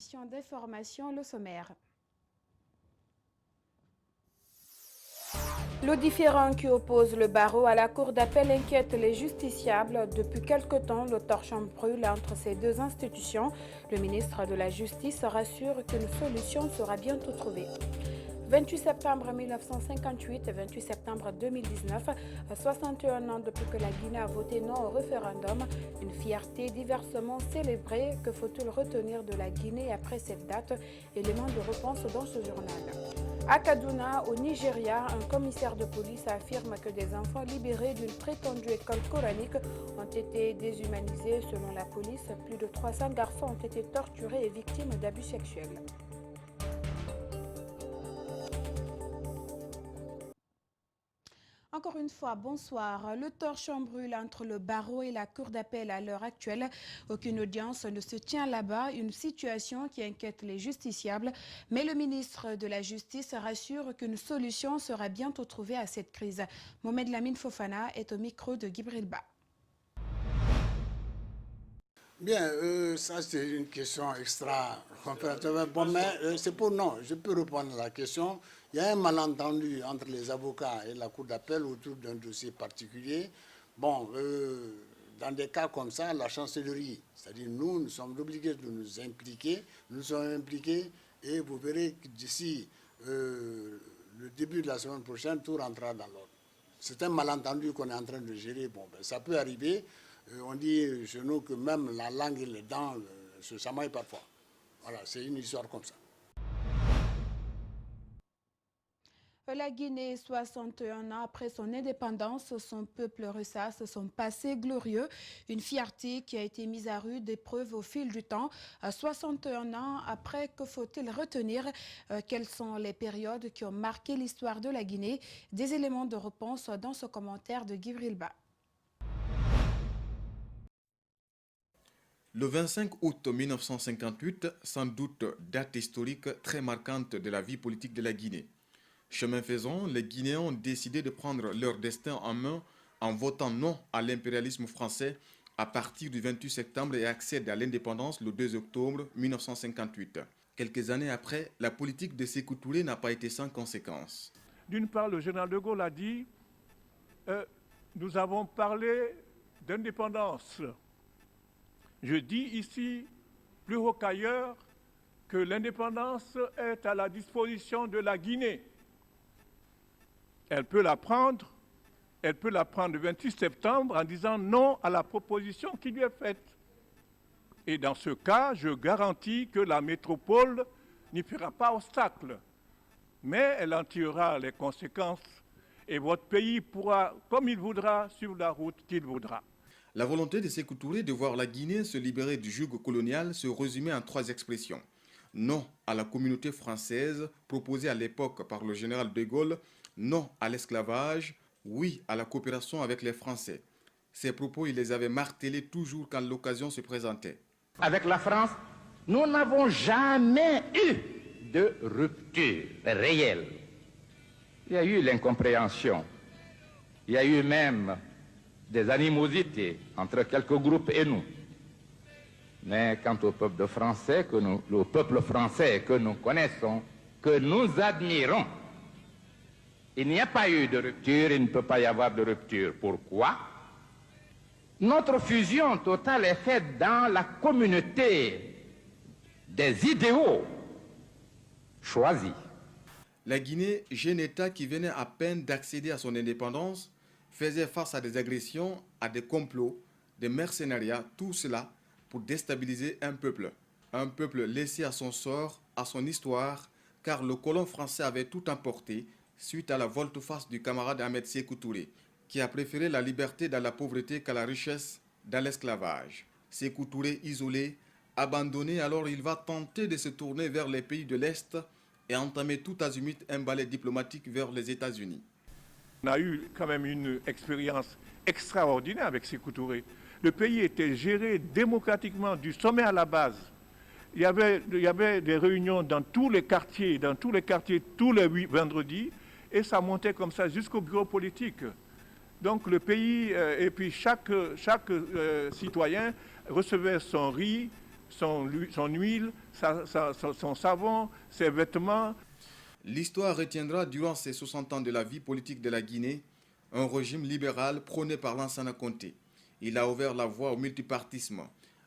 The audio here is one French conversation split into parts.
édition d'information, le sommaire. Le différend qui oppose le barreau à la cour d'appel inquiète les justiciables. Depuis quelque temps, le torchon brûle entre ces deux institutions. Le ministre de la Justice rassure qu'une solution sera bientôt trouvée. 28 septembre 1958 et 28 septembre 2019, 61 ans depuis que la Guinée a voté non au référendum. Une fierté diversement célébrée. Que faut-il retenir de la Guinée après cette date? Élément de réponse dans ce journal. À Kaduna, au Nigeria, un commissaire de police affirme que des enfants libérés d'une prétendue école coranique ont été déshumanisés. Selon la police, plus de 300 garçons ont été torturés et victimes d'abus sexuels. Encore une fois, bonsoir. Le torchon brûle entre le barreau et la cour d'appel à l'heure actuelle. Aucune audience ne se tient là-bas, une situation qui inquiète les justiciables. Mais le ministre de la Justice rassure qu'une solution sera bientôt trouvée à cette crise. Mohamed Lamine Fofana est au micro de Gibril Ba. Bien, ça c'est une question extra comparative. Bon, mais c'est pour non, je peux répondre à la question. Il y a un malentendu entre les avocats et la cour d'appel autour d'un dossier particulier. Bon, dans des cas comme ça, la chancellerie, c'est-à-dire nous sommes obligés de nous impliquer. Nous sommes impliqués et vous verrez que d'ici le début de la semaine prochaine, tout rentrera dans l'ordre. C'est un malentendu qu'on est en train de gérer. Bon, ben, ça peut arriver. On dit chez nous que même la langue et les dents se chamaillent parfois. Voilà, c'est une histoire comme ça. La Guinée, 61 ans après son indépendance, son peuple ressasse son passé glorieux, une fierté qui a été mise à rude épreuve au fil du temps. 61 ans après, que faut-il retenir? Quelles sont les périodes qui ont marqué l'histoire de la Guinée? Des éléments de réponse dans ce commentaire de Gibril Ba. Le 25 août 1958, sans doute date historique très marquante de la vie politique de la Guinée. Chemin faisant, les Guinéens ont décidé de prendre leur destin en main en votant non à l'impérialisme français à partir du 28 septembre et accèdent à l'indépendance le 2 octobre 1958. Quelques années après, la politique de Sékou Touré n'a pas été sans conséquences. D'une part, le général de Gaulle a dit nous avons parlé d'indépendance. Je dis ici, plus haut qu'ailleurs, que l'indépendance est à la disposition de la Guinée. Elle peut la prendre le 28 septembre en disant non à la proposition qui lui est faite. Et dans ce cas, je garantis que la métropole n'y fera pas obstacle. Mais elle en tirera les conséquences et votre pays pourra, comme il voudra, suivre la route qu'il voudra. La volonté de Sékou Touré de voir la Guinée se libérer du joug colonial se résumait en 3 expressions. Non à la communauté française proposée à l'époque par le général de Gaulle, non à l'esclavage, oui à la coopération avec les Français. Ces propos, il les avait martelés toujours quand l'occasion se présentait. Avec la France, nous n'avons jamais eu de rupture réelle. Il y a eu l'incompréhension, il y a eu même des animosités entre quelques groupes et nous. Mais quant au peuple français, le peuple français que nous connaissons, que nous admirons, il n'y a pas eu de rupture, il ne peut pas y avoir de rupture. Pourquoi? Notre fusion totale est faite dans la communauté des idéaux choisis. La Guinée, jeune État qui venait à peine d'accéder à son indépendance, faisait face à des agressions, à des complots, des mercenariats, tout cela pour déstabiliser un peuple laissé à son sort, à son histoire, car le colon français avait tout emporté suite à la volte-face du camarade Ahmed Sékou Touré, qui a préféré la liberté dans la pauvreté qu'à la richesse dans l'esclavage. Sékou Touré isolé, abandonné, alors il va tenter de se tourner vers les pays de l'Est et entamer tout azimut un balai diplomatique vers les États-Unis. On a eu quand même une expérience extraordinaire avec Sékou Touré. Le pays était géré démocratiquement du sommet à la base. Il y avait des réunions dans tous les quartiers tous les vendredis, et ça montait comme ça jusqu'au bureau politique. Donc le pays, et puis chaque citoyen recevait son riz son huile, son savon, ses vêtements. L'histoire retiendra durant ces 60 ans de la vie politique de la Guinée un régime libéral prôné par Lansana Conté. Il a ouvert la voie au multipartisme.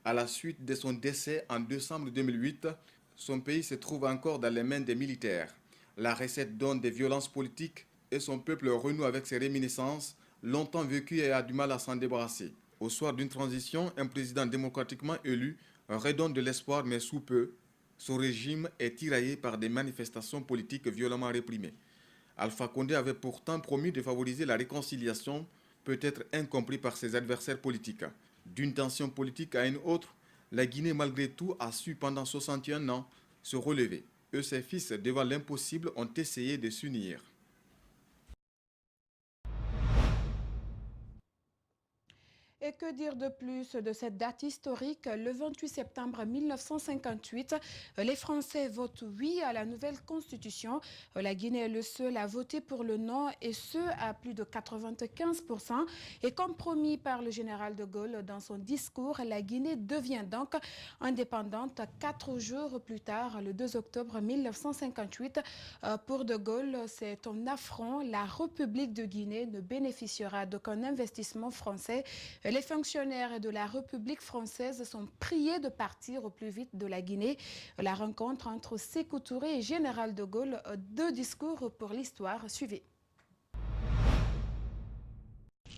À la suite de son décès en décembre 2008, son pays se trouve encore dans les mains des militaires. La recette donne des violences politiques et son peuple renoue avec ses réminiscences, longtemps vécues et a du mal à s'en débarrasser. Au soir d'une transition, un président démocratiquement élu redonne de l'espoir, mais sous peu, son régime est tiraillé par des manifestations politiques violemment réprimées. Alpha Condé avait pourtant promis de favoriser la réconciliation, peut-être incompris par ses adversaires politiques. D'une tension politique à une autre, la Guinée malgré tout a su pendant 61 ans se relever. Eux, ses fils, devant l'impossible, ont essayé de s'unir. Et que dire de plus de cette date historique? Le 28 septembre 1958, les Français votent oui à la nouvelle constitution. La Guinée est le seul à voter pour le non, et ce à plus de 95%. Et comme promis par le général de Gaulle dans son discours, la Guinée devient donc indépendante 4 jours plus tard, le 2 octobre 1958. Pour de Gaulle, c'est un affront. La République de Guinée ne bénéficiera d'aucun investissement français. Les fonctionnaires de la République française sont priés de partir au plus vite de la Guinée. La rencontre entre Sékou Touré et Général de Gaulle, 2 discours pour l'histoire. Suivez.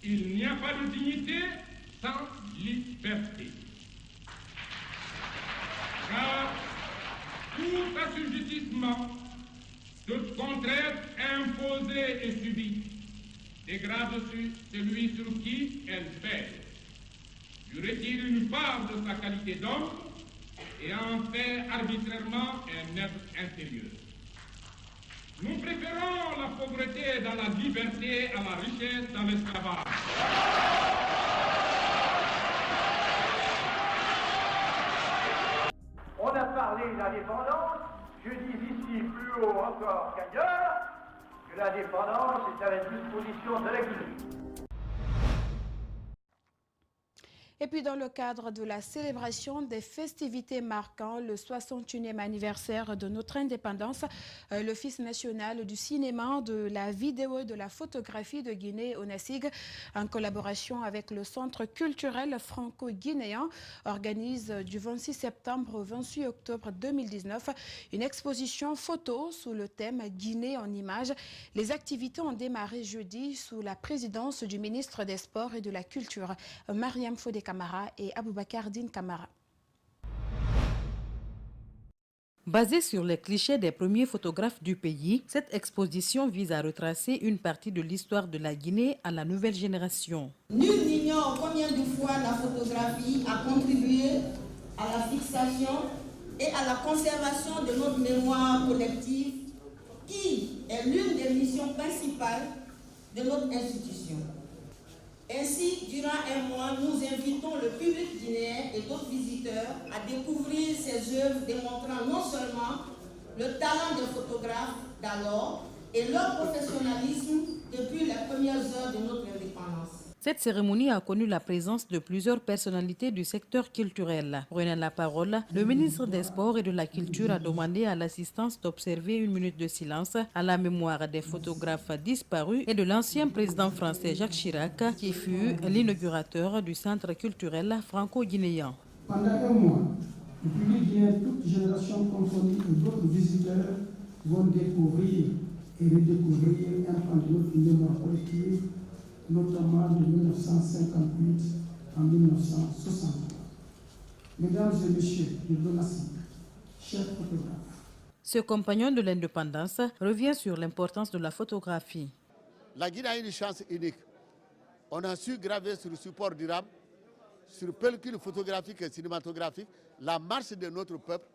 Il n'y a pas de dignité sans liberté. Car tout assujettissement, toute contrainte imposée et subie dégrade celui sur qui elle pèse, lui retire une part de sa qualité d'homme et en fait arbitrairement un être inférieur. Nous préférons la pauvreté dans la liberté à la richesse dans l'esclavage. On a parlé d'indépendance, je dis ici plus haut encore qu'ailleurs, que l'indépendance est à la disposition de la Guinée. Et puis dans le cadre de la célébration des festivités marquant le 61e anniversaire de notre indépendance, l'Office national du cinéma, de la vidéo et de la photographie de Guinée, ONACIG, en collaboration avec le Centre culturel franco-guinéen, organise du 26 septembre au 28 octobre 2019 une exposition photo sous le thème Guinée en images. Les activités ont démarré jeudi sous la présidence du ministre des Sports et de la Culture, Mariam Fodé Camara et Aboubakar Din Camara. Basée sur les clichés des premiers photographes du pays, cette exposition vise à retracer une partie de l'histoire de la Guinée à la nouvelle génération. Nul n'ignore combien de fois la photographie a contribué à la fixation et à la conservation de notre mémoire collective, qui est l'une des missions principales de notre institution. Ainsi, durant un mois, nous invitons le public guinéen et d'autres visiteurs à découvrir ces œuvres démontrant non seulement le talent des photographes d'alors et leur professionnalisme depuis les premières heures de notre indépendance. Cette cérémonie a connu la présence de plusieurs personnalités du secteur culturel. Prenant la parole, le ministre des Sports et de la Culture a demandé à l'assistance d'observer une minute de silence à la mémoire des photographes disparus et de l'ancien président français Jacques Chirac, qui fut l'inaugurateur du centre culturel franco-guinéen. Pendant un mois, le public guinéen, toutes générations confondues et d'autres visiteurs vont découvrir et redécouvrir un pan de notre mémoire collective, notamment de 1958 à 1960. Mesdames et messieurs de l'ONACIG, chers photographes. Ce compagnon de l'indépendance revient sur l'importance de la photographie. La Guinée a une chance unique. On a su graver sur le support durable, sur pellicule photographique et cinématographique, la marche de notre peuple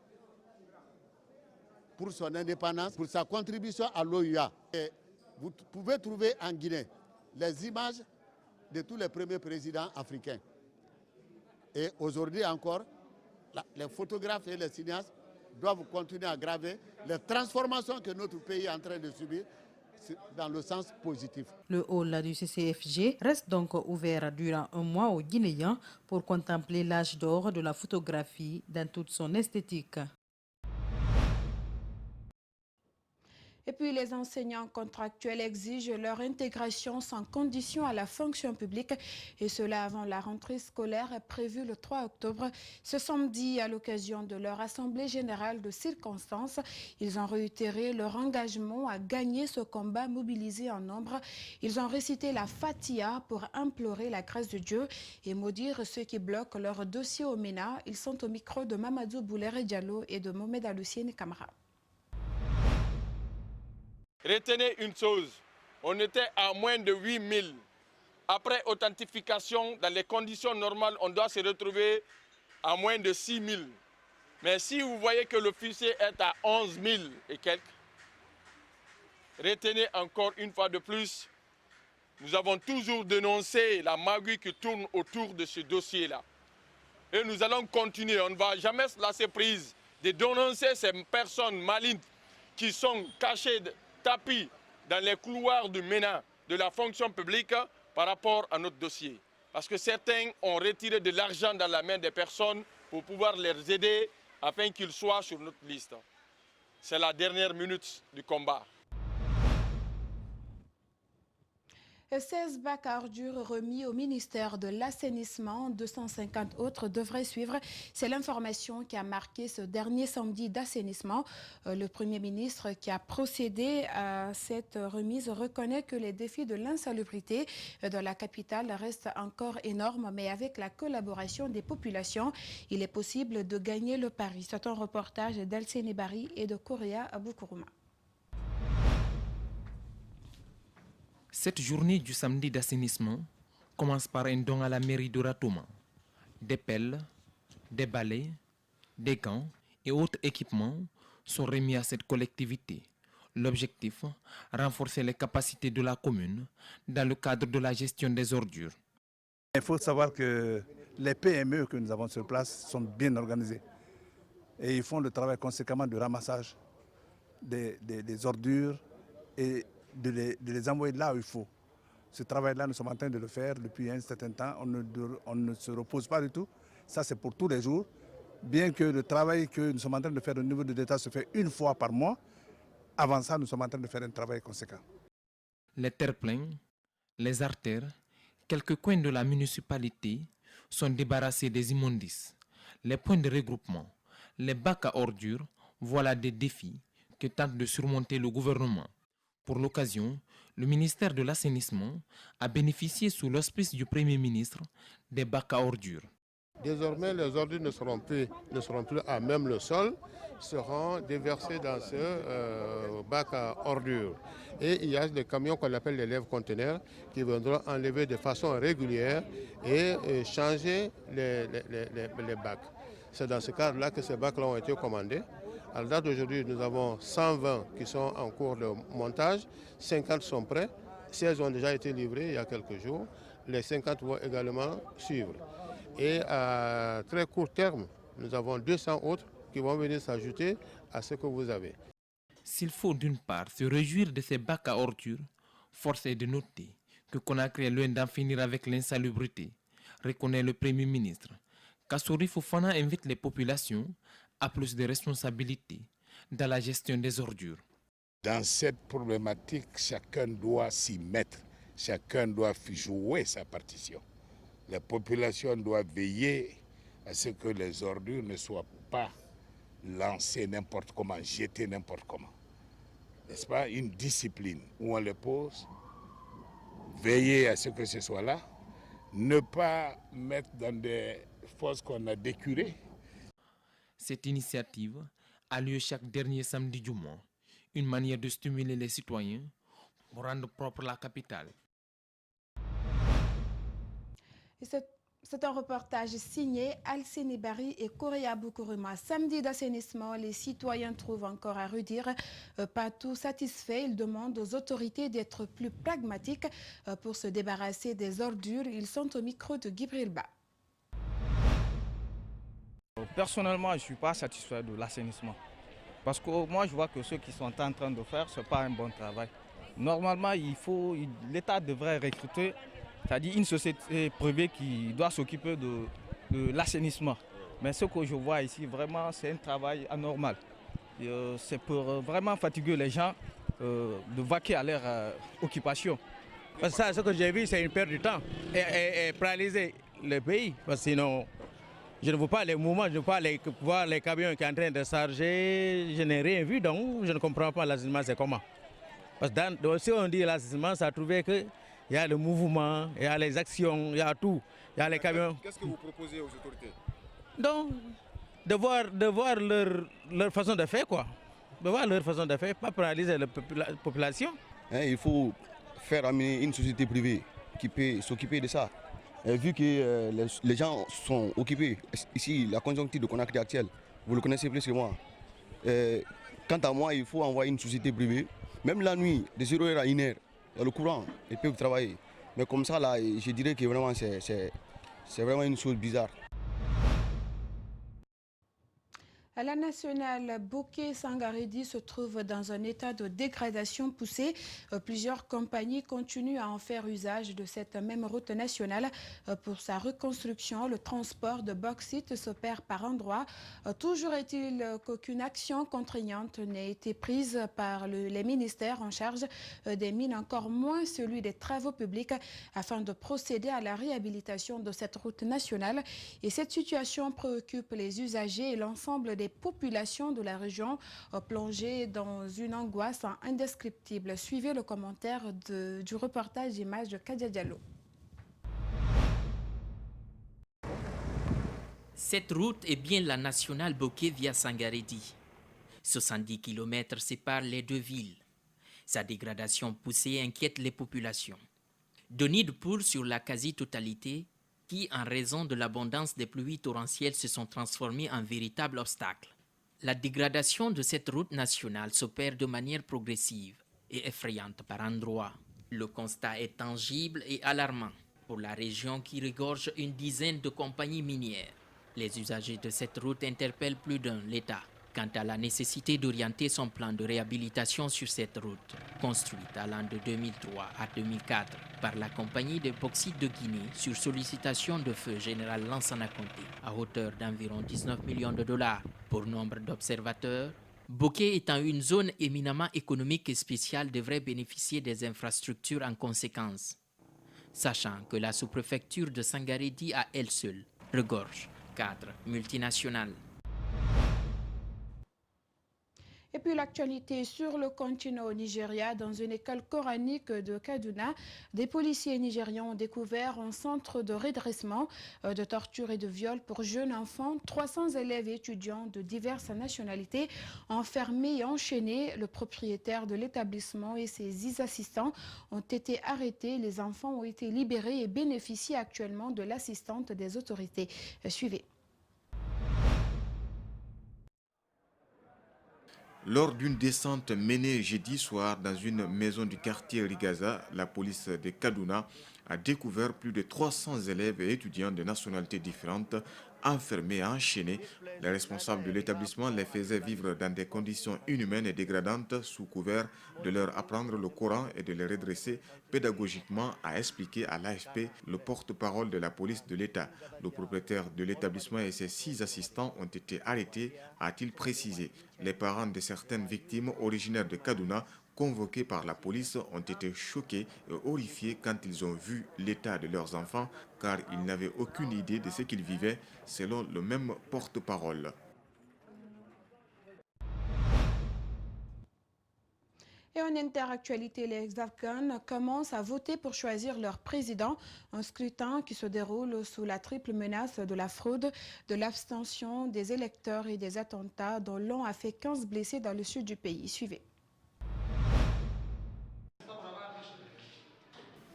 pour son indépendance, pour sa contribution à l'OUA. Vous pouvez trouver en Guinée les images de tous les premiers présidents africains. Et aujourd'hui encore, les photographes et les cinéastes doivent continuer à graver les transformations que notre pays est en train de subir. dans le sens positif. Le hall du CCFG reste donc ouvert durant un mois aux Guinéens pour contempler l'âge d'or de la photographie dans toute son esthétique. Et puis les enseignants contractuels exigent leur intégration sans condition à la fonction publique, et cela avant la rentrée scolaire prévue le 3 octobre. Ce samedi, à l'occasion de leur assemblée générale de circonstances, ils ont réitéré leur engagement à gagner ce combat mobilisé en nombre. Ils ont récité la Fatiha pour implorer la grâce de Dieu et maudire ceux qui bloquent leur dossier au MENA. Ils sont au micro de Mamadou Boulere Diallo et de Mohamed Aloussiene Kamara. Retenez une chose, on était à moins de 8000. Après authentification, dans les conditions normales, on doit se retrouver à moins de 6000. Mais si vous voyez que le fichier est à 11 000 et quelques, retenez encore une fois de plus, nous avons toujours dénoncé la magouille qui tourne autour de ce dossier-là. Et nous allons continuer, on ne va jamais se lasser prise de dénoncer ces personnes malignes qui sont cachées tapis dans les couloirs du MENA de la fonction publique par rapport à notre dossier. Parce que certains ont retiré de l'argent dans la main des personnes pour pouvoir les aider afin qu'ils soient sur notre liste. C'est la dernière minute du combat. 16 bacs à ordures remis au ministère de l'Assainissement, 250 autres devraient suivre. C'est l'information qui a marqué ce dernier samedi d'assainissement. Le Premier ministre qui a procédé à cette remise reconnaît que les défis de l'insalubrité de la capitale restent encore énormes, mais avec la collaboration des populations, il est possible de gagner le pari. C'est un reportage d'Alcéné Bari et de Correa Aboukourma. Cette journée du samedi d'assainissement commence par un don à la mairie de Ratouma. Des pelles, des balais, des gants et autres équipements sont remis à cette collectivité. L'objectif, renforcer les capacités de la commune dans le cadre de la gestion des ordures. Il faut savoir que les PME que nous avons sur place sont bien organisés et ils font le travail conséquemment de ramassage des ordures et de les envoyer là où il faut. Ce travail-là, nous sommes en train de le faire depuis un certain temps. On ne se repose pas du tout. Ça, c'est pour tous les jours. Bien que le travail que nous sommes en train de faire au niveau de l'État se fait une fois par mois, avant ça, nous sommes en train de faire un travail conséquent. Les terre-pleins, les artères, quelques coins de la municipalité sont débarrassés des immondices. Les points de regroupement, les bacs à ordures, voilà des défis que tente de surmonter le gouvernement. Pour l'occasion, le ministère de l'Assainissement a bénéficié sous l'auspice du Premier ministre des bacs à ordures. Désormais, les ordures ne seront plus à même le sol, seront déversées dans ce bac à ordures. Et il y a des camions qu'on appelle les lève-conteneurs qui viendront enlever de façon régulière et changer les bacs. C'est dans ce cadre-là que ces bacs-là ont été commandés. À la date d'aujourd'hui, nous avons 120 qui sont en cours de montage, 50 sont prêts, 16 ont déjà été livrés il y a quelques jours, les 50 vont également suivre. Et à très court terme, nous avons 200 autres qui vont venir s'ajouter à ce que vous avez. S'il faut d'une part se réjouir de ces bacs à ordures, force est de noter que Conakry est loin d'en finir avec l'insalubrité, reconnaît le Premier ministre. Kassouri Fofana invite les populations à plus de responsabilités dans la gestion des ordures. Dans cette problématique, chacun doit s'y mettre, chacun doit jouer sa partition. La population doit veiller à ce que les ordures ne soient pas lancées n'importe comment, jetées n'importe comment. N'est-ce pas? Une discipline où on les pose, veiller à ce que ce soit là, ne pas mettre dans des fosses qu'on a décurées. Cette initiative a lieu chaque dernier samedi du mois, une manière de stimuler les citoyens pour rendre propre la capitale. C'est un reportage signé Alcéné Bari et Correa Aboukourma. Samedi d'assainissement, les citoyens trouvent encore à redire. Pas tout satisfaits, ils demandent aux autorités d'être plus pragmatiques pour se débarrasser des ordures. Ils sont au micro de Gibril Ba. Personnellement, je ne suis pas satisfait de l'assainissement. Parce que moi, je vois que ceux qui sont en train de faire, ce n'est pas un bon travail. Normalement, l'État devrait recruter, c'est-à-dire une société privée qui doit s'occuper de l'assainissement. Mais ce que je vois ici, vraiment, c'est un travail anormal. C'est pour vraiment fatiguer les gens de vaquer à leur occupation. Parce que ça, ce que j'ai vu, c'est une perte de temps et paralyser le pays. Parce que sinon, je ne vois pas les mouvements, je ne veux pas voir les camions qui sont en train de charger. Je n'ai rien vu, donc je ne comprends pas l'assainissement, c'est comment. Parce que si on dit l'assainissement, ça a trouvé qu'il y a le mouvement, il y a les actions, il y a tout. Il y a les camions. Qu'est-ce que vous proposez aux autorités? Donc, de voir leur façon de faire, quoi. De voir leur façon de faire, pas paralyser la population. Il faut faire amener une société privée qui peut s'occuper de ça. Et vu que les gens sont occupés, ici, la conjoncture de Conakry actuelle, vous le connaissez plus que moi. Quant à moi, il faut envoyer une société privée. Même la nuit, de 0h à 1h, il y a le courant, ils peuvent travailler. Mais comme ça, là, je dirais que vraiment, c'est vraiment une chose bizarre. La nationale Boké-Sangaredi se trouve dans un état de dégradation poussée. Plusieurs compagnies continuent à en faire usage de cette même route nationale. Pour sa reconstruction, le transport de bauxite s'opère par endroits. Toujours est-il qu'aucune action contraignante n'ait été prise par les ministères en charge des mines, encore moins celui des travaux publics, afin de procéder à la réhabilitation de cette route nationale. Et cette situation préoccupe les usagers et l'ensemble des populations de la région plongées dans une angoisse indescriptible. Suivez le commentaire du reportage d'image de Kadia Diallo. Cette route est bien la nationale Boké via Sangaredi. 70 km séparent les deux villes. Sa dégradation poussée inquiète les populations. De nids de poules sur la quasi-totalité, qui, en raison de l'abondance des pluies torrentielles, se sont transformés en véritables obstacles. La dégradation de cette route nationale s'opère de manière progressive et effrayante par endroits. Le constat est tangible et alarmant pour la région qui regorge une dizaine de compagnies minières. Les usagers de cette route interpellent plus d'un l'État quant à la nécessité d'orienter son plan de réhabilitation sur cette route, construite allant de 2003 à 2004 par la compagnie de bauxite de Guinée sur sollicitation de feu général Lansana Conté, à hauteur d'environ 19 millions de dollars. Pour nombre d'observateurs, Boké étant une zone éminemment économique et spéciale devrait bénéficier des infrastructures en conséquence, sachant que la sous-préfecture de Sangaredi à elle seule regorge 4 multinationales. Et puis l'actualité sur le continent au Nigeria, dans une école coranique de Kaduna, des policiers nigérians ont découvert un centre de redressement de torture et de viol pour jeunes enfants. 300 élèves et étudiants de diverses nationalités enfermés et enchaînés. Le propriétaire de l'établissement et ses 10 assistants ont été arrêtés. Les enfants ont été libérés et bénéficient actuellement de l'assistance des autorités. Suivez. Lors d'une descente menée jeudi soir dans une maison du quartier Rigaza, la police de Kaduna a découvert plus de 300 élèves et étudiants de nationalités différentes enfermés et enchaînés. Les responsables de l'établissement les faisaient vivre dans des conditions inhumaines et dégradantes sous couvert de leur apprendre le Coran et de les redresser pédagogiquement, a expliqué à l'AFP le porte-parole de la police de l'État. Le propriétaire de l'établissement et ses 6 assistants ont été arrêtés, a-t-il précisé. Les parents de certaines victimes originaires de Kaduna convoqués par la police ont été choqués et horrifiés quand ils ont vu l'état de leurs enfants, car ils n'avaient aucune idée de ce qu'ils vivaient, selon le même porte-parole. Et en interactualité, les Afghans commencent à voter pour choisir leur président. Un scrutin qui se déroule sous la triple menace de la fraude, de l'abstention des électeurs et des attentats, dont l'un a fait 15 blessés dans le sud du pays. Suivez.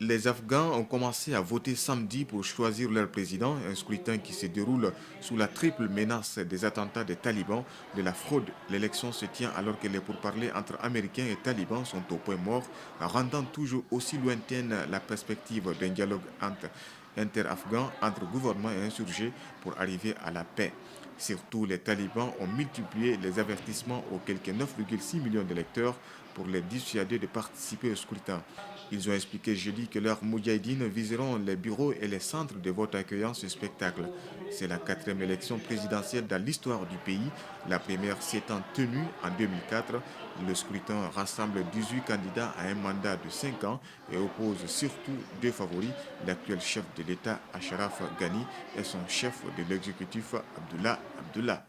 Les Afghans ont commencé à voter samedi pour choisir leur président, un scrutin qui se déroule sous la triple menace des attentats des talibans, de la fraude. L'élection se tient alors que les pourparlers entre Américains et talibans sont au point mort, rendant toujours aussi lointaine la perspective d'un dialogue inter-afghan entre gouvernement et insurgés pour arriver à la paix. Surtout, les talibans ont multiplié les avertissements aux quelques 9,6 millions d'électeurs pour les dissuader de participer au scrutin. Ils ont expliqué jeudi que leurs moudjahidines viseront les bureaux et les centres de vote accueillant ce spectacle. C'est la 4e élection présidentielle dans l'histoire du pays, la première s'étant tenue en 2004. Le scrutin rassemble 18 candidats à un mandat de 5 ans et oppose surtout 2 favoris, l'actuel chef de l'État Ashraf Ghani et son chef de l'exécutif Abdullah Abdullah.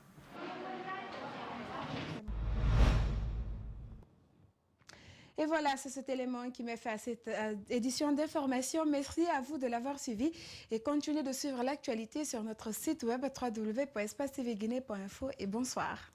Et voilà, c'est cet élément qui met fin à cette édition d'information. Merci à vous de l'avoir suivi et continuez de suivre l'actualité sur notre site web www.espacetvguinée.info et bonsoir.